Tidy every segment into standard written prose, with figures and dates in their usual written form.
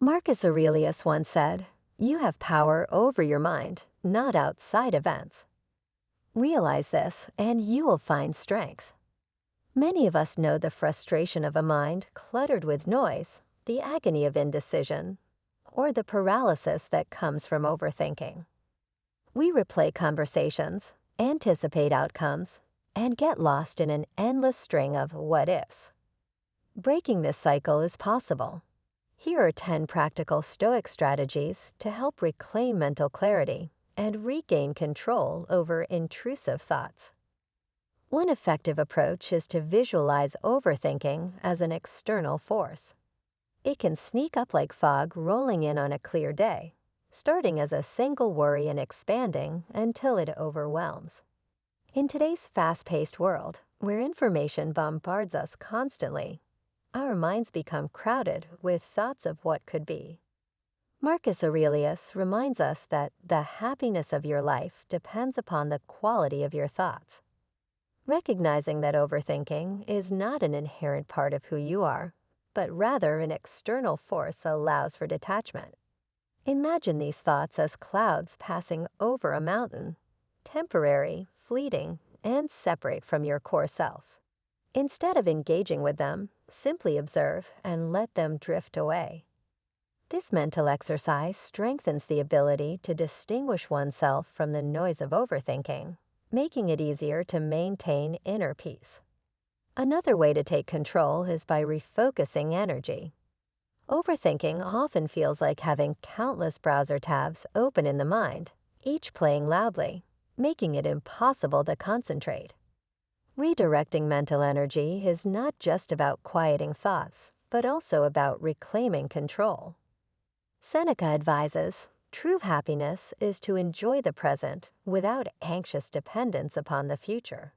Marcus Aurelius once said, "You have power over your mind, not outside events." Realize this, and you will find strength. Many of us know the frustration of a mind cluttered with noise, the agony of indecision, or the paralysis that comes from overthinking. We replay conversations, anticipate outcomes, and get lost in an endless string of what-ifs. Breaking this cycle is possible. Here are 10 practical Stoic strategies to help reclaim mental clarity and regain control over intrusive thoughts. One effective approach is to visualize overthinking as an external force. It can sneak up like fog rolling in on a clear day, starting as a single worry and expanding until it overwhelms. In today's fast-paced world, where information bombards us constantly, our minds become crowded with thoughts of what could be. Marcus Aurelius reminds us that the happiness of your life depends upon the quality of your thoughts. Recognizing that overthinking is not an inherent part of who you are, but rather an external force allows for detachment. Imagine these thoughts as clouds passing over a mountain, temporary, fleeting, and separate from your core self. Instead of engaging with them, simply observe and let them drift away. This mental exercise strengthens the ability to distinguish oneself from the noise of overthinking, making it easier to maintain inner peace. Another way to take control is by refocusing energy. Overthinking often feels like having countless browser tabs open in the mind, each playing loudly, making it impossible to concentrate. Redirecting mental energy is not just about quieting thoughts, but also about reclaiming control. Seneca advises, true happiness is to enjoy the present without anxious dependence upon the future.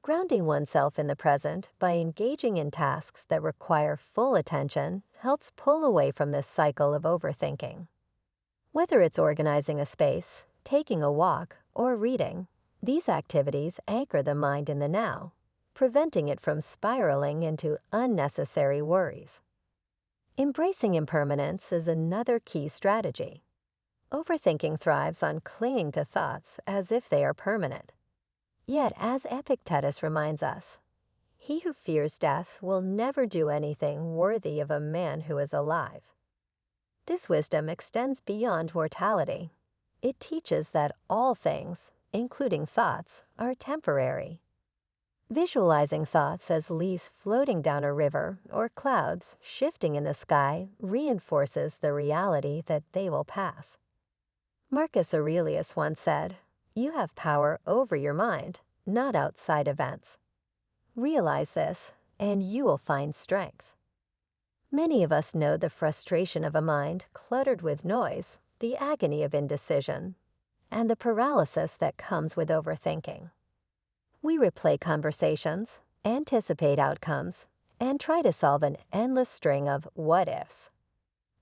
Grounding oneself in the present by engaging in tasks that require full attention helps pull away from this cycle of overthinking. Whether it's organizing a space, taking a walk, or reading, these activities anchor the mind in the now, preventing it from spiraling into unnecessary worries. Embracing impermanence is another key strategy. Overthinking thrives on clinging to thoughts as if they are permanent. Yet, as Epictetus reminds us, he who fears death will never do anything worthy of a man who is alive. This wisdom extends beyond mortality. It teaches that all things, including thoughts, are temporary. Visualizing thoughts as leaves floating down a river or clouds shifting in the sky reinforces the reality that they will pass. Marcus Aurelius once said, "You have power over your mind, not outside events." Realize this, and you will find strength. Many of us know the frustration of a mind cluttered with noise, the agony of indecision, and the paralysis that comes with overthinking. We replay conversations, anticipate outcomes, and try to solve an endless string of what-ifs.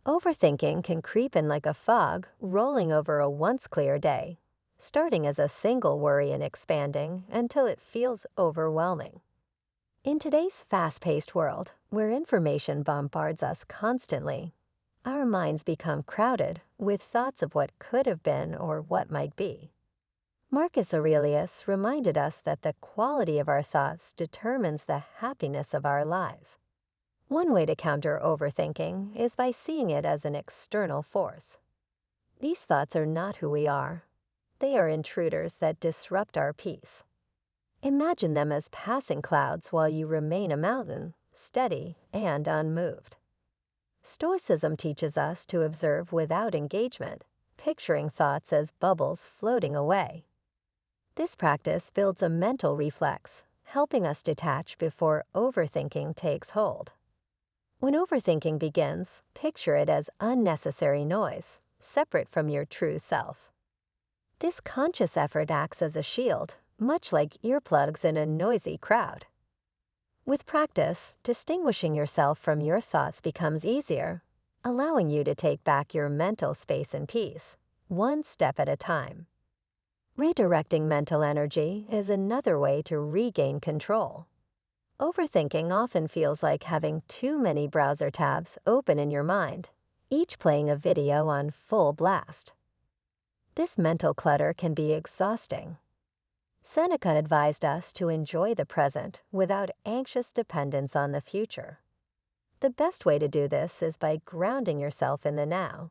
Overthinking can creep in like a fog rolling over a once clear day, starting as a single worry and expanding until it feels overwhelming. In today's fast-paced world, where information bombards us constantly, our minds become crowded with thoughts of what could have been or what might be. Marcus Aurelius reminded us that the quality of our thoughts determines the happiness of our lives. One way to counter overthinking is by seeing it as an external force. These thoughts are not who we are. They are intruders that disrupt our peace. Imagine them as passing clouds while you remain a mountain, steady and unmoved. Stoicism teaches us to observe without engagement, picturing thoughts as bubbles floating away. This practice builds a mental reflex, helping us detach before overthinking takes hold. When overthinking begins, picture it as unnecessary noise, separate from your true self. This conscious effort acts as a shield, much like earplugs in a noisy crowd. With practice, distinguishing yourself from your thoughts becomes easier, allowing you to take back your mental space and peace, one step at a time. Redirecting mental energy is another way to regain control. Overthinking often feels like having too many browser tabs open in your mind, each playing a video on full blast. This mental clutter can be exhausting. Seneca advised us to enjoy the present without anxious dependence on the future. The best way to do this is by grounding yourself in the now.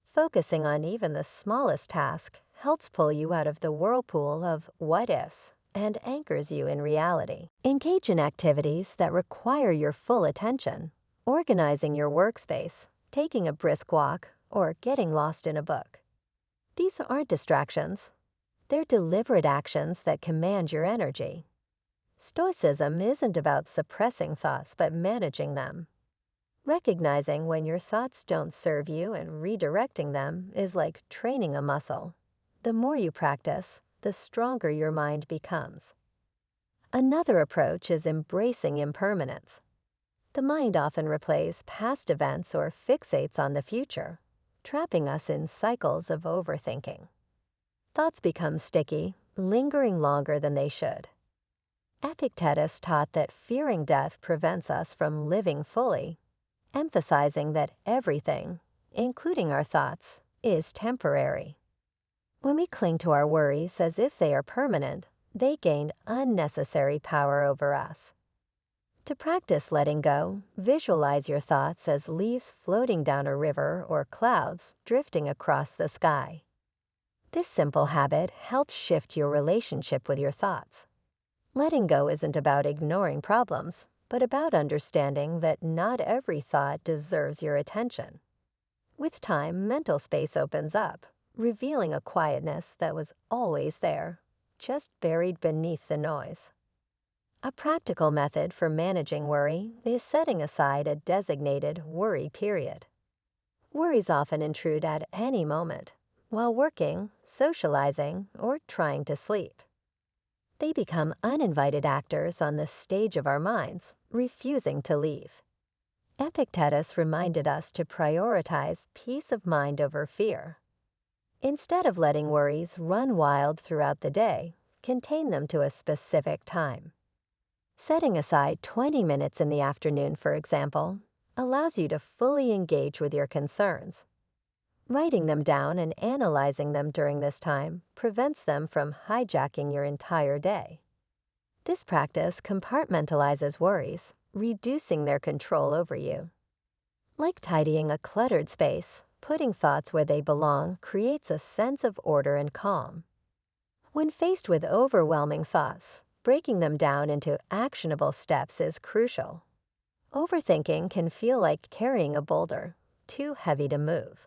Focusing on even the smallest task helps pull you out of the whirlpool of what-ifs and anchors you in reality. Engage in activities that require your full attention, organizing your workspace, taking a brisk walk, or getting lost in a book. These aren't distractions. They're deliberate actions that command your energy. Stoicism isn't about suppressing thoughts but managing them. Recognizing when your thoughts don't serve you and redirecting them is like training a muscle. The more you practice, the stronger your mind becomes. Another approach is embracing impermanence. The mind often replays past events or fixates on the future, trapping us in cycles of overthinking. Thoughts become sticky, lingering longer than they should. Epictetus taught that fearing death prevents us from living fully, emphasizing that everything, including our thoughts, is temporary. When we cling to our worries as if they are permanent, they gain unnecessary power over us. To practice letting go, visualize your thoughts as leaves floating down a river or clouds drifting across the sky. This simple habit helps shift your relationship with your thoughts. Letting go isn't about ignoring problems, but about understanding that not every thought deserves your attention. With time, mental space opens up, revealing a quietness that was always there, just buried beneath the noise. A practical method for managing worry is setting aside a designated worry period. Worries often intrude at any moment, while working, socializing, or trying to sleep. They become uninvited actors on the stage of our minds, refusing to leave. Epictetus reminded us to prioritize peace of mind over fear. Instead of letting worries run wild throughout the day, contain them to a specific time. Setting aside 20 minutes in the afternoon, for example, allows you to fully engage with your concerns. Writing them down and analyzing them during this time prevents them from hijacking your entire day. This practice compartmentalizes worries, reducing their control over you. Like tidying a cluttered space, putting thoughts where they belong creates a sense of order and calm. When faced with overwhelming thoughts, breaking them down into actionable steps is crucial. Overthinking can feel like carrying a boulder, too heavy to move.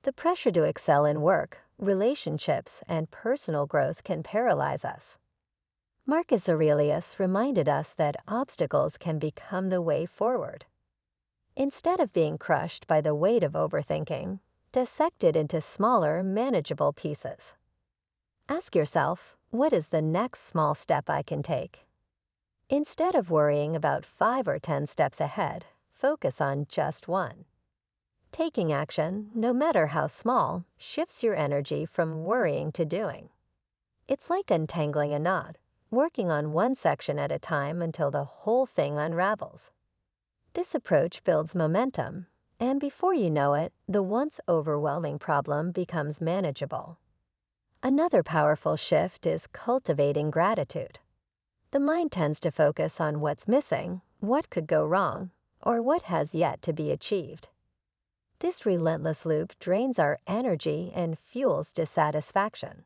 The pressure to excel in work, relationships, and personal growth can paralyze us. Marcus Aurelius reminded us that obstacles can become the way forward. Instead of being crushed by the weight of overthinking, dissect it into smaller, manageable pieces. Ask yourself, what is the next small step I can take? Instead of worrying about 5 or 10 steps ahead, focus on just one. Taking action, no matter how small, shifts your energy from worrying to doing. It's like untangling a knot, working on one section at a time until the whole thing unravels. This approach builds momentum, and before you know it, the once overwhelming problem becomes manageable. Another powerful shift is cultivating gratitude. The mind tends to focus on what's missing, what could go wrong, or what has yet to be achieved. This relentless loop drains our energy and fuels dissatisfaction.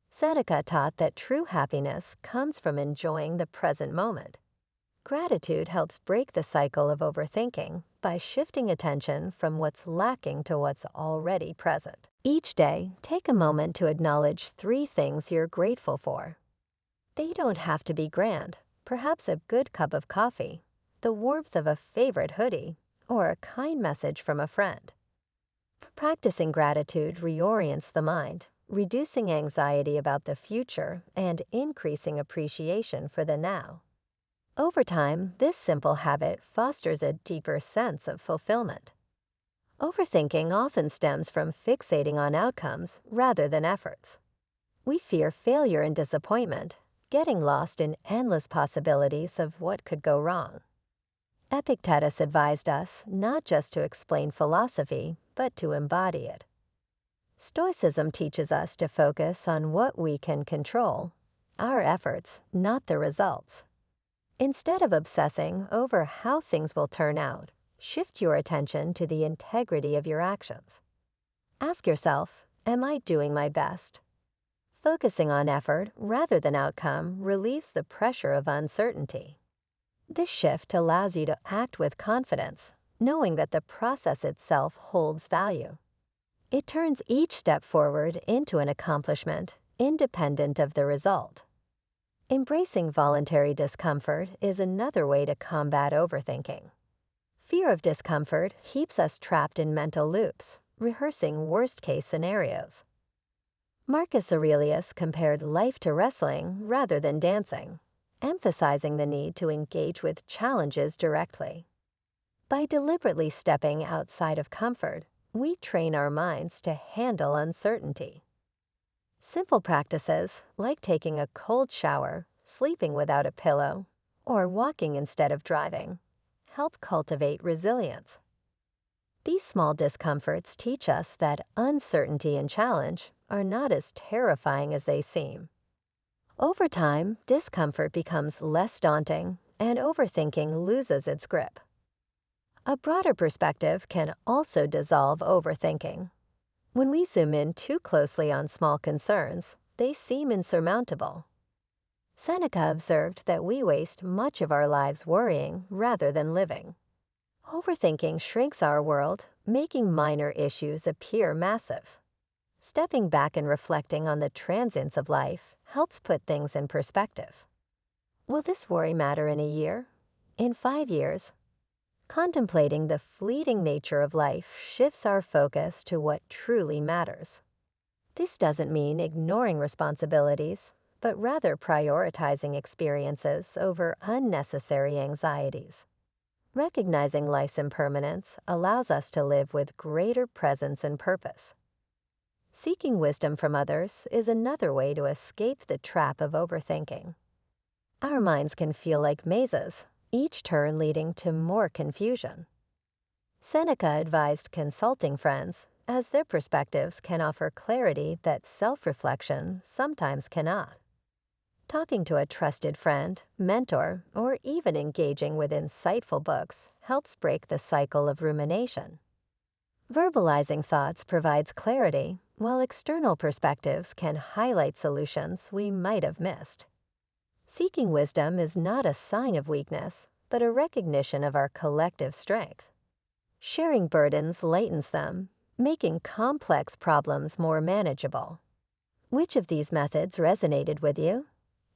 Seneca taught that true happiness comes from enjoying the present moment. Gratitude helps break the cycle of overthinking by shifting attention from what's lacking to what's already present. Each day, take a moment to acknowledge 3 things you're grateful for. They don't have to be grand, perhaps a good cup of coffee, the warmth of a favorite hoodie, or a kind message from a friend. Practicing gratitude reorients the mind, reducing anxiety about the future and increasing appreciation for the now. Over time, this simple habit fosters a deeper sense of fulfillment. Overthinking often stems from fixating on outcomes rather than efforts. We fear failure and disappointment, getting lost in endless possibilities of what could go wrong. Epictetus advised us not just to explain philosophy, but to embody it. Stoicism teaches us to focus on what we can control, our efforts, not the results. Instead of obsessing over how things will turn out, shift your attention to the integrity of your actions. Ask yourself, am I doing my best? Focusing on effort rather than outcome relieves the pressure of uncertainty. This shift allows you to act with confidence, knowing that the process itself holds value. It turns each step forward into an accomplishment, independent of the result. Embracing voluntary discomfort is another way to combat overthinking. Fear of discomfort keeps us trapped in mental loops, rehearsing worst-case scenarios. Marcus Aurelius compared life to wrestling rather than dancing, emphasizing the need to engage with challenges directly. By deliberately stepping outside of comfort, we train our minds to handle uncertainty. Simple practices, like taking a cold shower, sleeping without a pillow, or walking instead of driving, help cultivate resilience. These small discomforts teach us that uncertainty and challenge are not as terrifying as they seem. Over time, discomfort becomes less daunting, and overthinking loses its grip. A broader perspective can also dissolve overthinking. When we zoom in too closely on small concerns, they seem insurmountable. Seneca observed that we waste much of our lives worrying rather than living. Overthinking shrinks our world, making minor issues appear massive. Stepping back and reflecting on the transience of life helps put things in perspective. Will this worry matter in a year? In 5 years? Contemplating the fleeting nature of life shifts our focus to what truly matters. This doesn't mean ignoring responsibilities, but rather prioritizing experiences over unnecessary anxieties. Recognizing life's impermanence allows us to live with greater presence and purpose. Seeking wisdom from others is another way to escape the trap of overthinking. Our minds can feel like mazes, each turn leading to more confusion. Seneca advised consulting friends, as their perspectives can offer clarity that self-reflection sometimes cannot. Talking to a trusted friend, mentor, or even engaging with insightful books helps break the cycle of rumination. Verbalizing thoughts provides clarity, while external perspectives can highlight solutions we might have missed. Seeking wisdom is not a sign of weakness, but a recognition of our collective strength. Sharing burdens lightens them, making complex problems more manageable. Which of these methods resonated with you?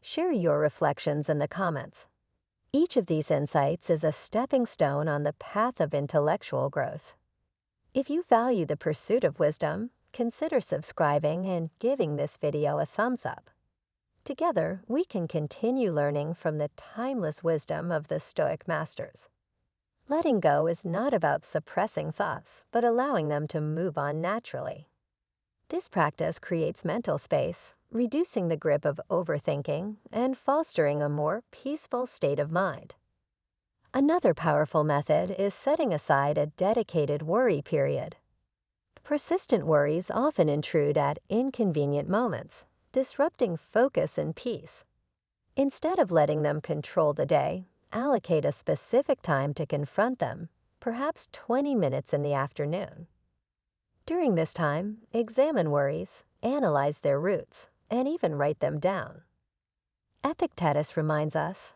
Share your reflections in the comments. Each of these insights is a stepping stone on the path of intellectual growth. If you value the pursuit of wisdom, consider subscribing and giving this video a thumbs up. Together, we can continue learning from the timeless wisdom of the Stoic masters. Letting go is not about suppressing thoughts, but allowing them to move on naturally. This practice creates mental space, reducing the grip of overthinking and fostering a more peaceful state of mind. Another powerful method is setting aside a dedicated worry period. Persistent worries often intrude at inconvenient moments, disrupting focus and peace. Instead of letting them control the day, allocate a specific time to confront them, perhaps 20 minutes in the afternoon. During this time, examine worries, analyze their roots, and even write them down. Epictetus reminds us,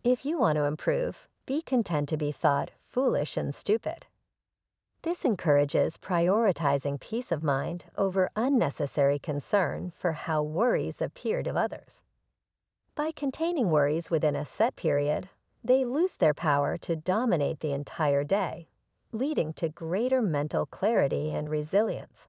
if you want to improve, be content to be thought foolish and stupid. This encourages prioritizing peace of mind over unnecessary concern for how worries appear to others. By containing worries within a set period, they lose their power to dominate the entire day, leading to greater mental clarity and resilience.